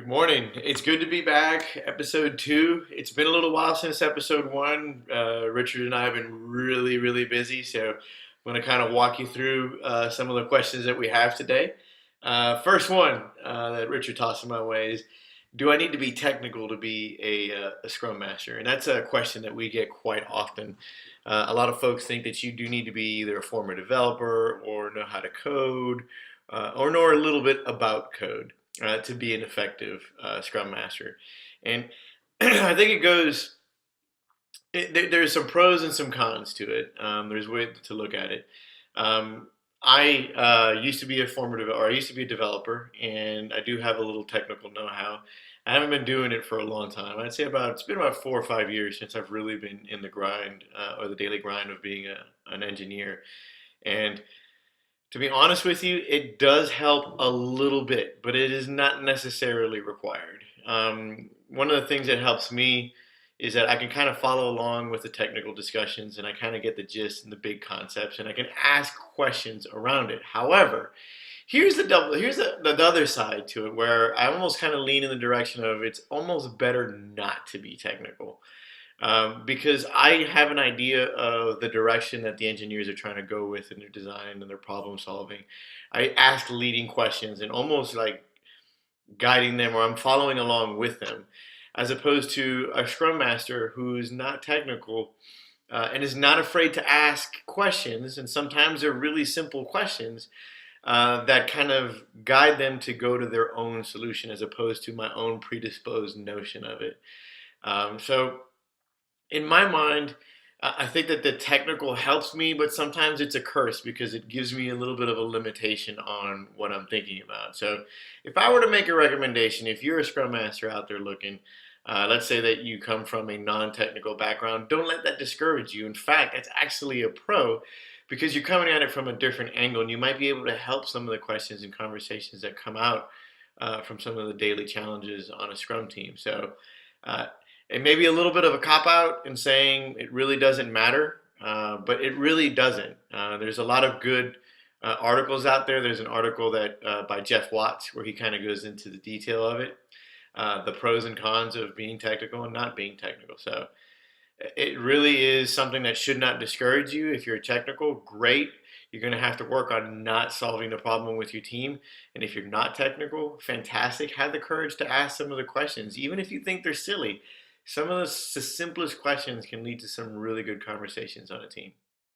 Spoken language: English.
Good morning. It's good to be back. Episode 2. It's been a little while since episode 1. Richard and I have been really busy, so I'm going to kind of walk you through some of the questions that we have today. First one that Richard tossed in my way is, do I need to be technical to be a Scrum Master? And that's a question that we get quite often. A lot of folks think that you do need to be either a former developer or know how to code or know a little bit about code to be an effective Scrum Master. And I think there's some pros and some cons to it. There's a way to look at it. I used to be a I used to be a developer, and I do have a little technical know-how. I haven't been doing it for a long time. I'd say it's been about 4 or 5 years since I've really been in the grind or the daily grind of being an engineer. And to be honest with you, it does help a little bit, but it is not necessarily required. One of the things that helps me is that I can kind of follow along with the technical discussions and I kind of get the gist and the big concepts and I can ask questions around it. However, here's the other side to it where I almost kind of lean in the direction of it's almost better not to be technical. Because I have an idea of the direction that the engineers are trying to go with in their design and their problem solving. I ask leading questions and almost like guiding them, or I'm following along with them, as opposed to a Scrum Master who's not technical and is not afraid to ask questions. And sometimes they're really simple questions that kind of guide them to go to their own solution as opposed to my own predisposed notion of it. So in my mind, I think that the technical helps me, but sometimes it's a curse because it gives me a little bit of a limitation on what I'm thinking about. So if I were to make a recommendation, if you're a Scrum Master out there looking, let's say that you come from a non-technical background, don't let that discourage you. In fact, that's actually a pro because you're coming at it from a different angle and you might be able to help some of the questions and conversations that come out from some of the daily challenges on a Scrum team. So it may be a little bit of a cop-out in saying it really doesn't matter, but it really doesn't. There's a lot of good articles out there. There's an article by Jeff Watts where he kind of goes into the detail of it, the pros and cons of being technical and not being technical. So it really is something that should not discourage you. If you're technical, great. You're going to have to work on not solving the problem with your team. And if you're not technical, fantastic. Have the courage to ask some of the questions, even if you think they're silly. Some of the simplest questions can lead to some really good conversations on a team.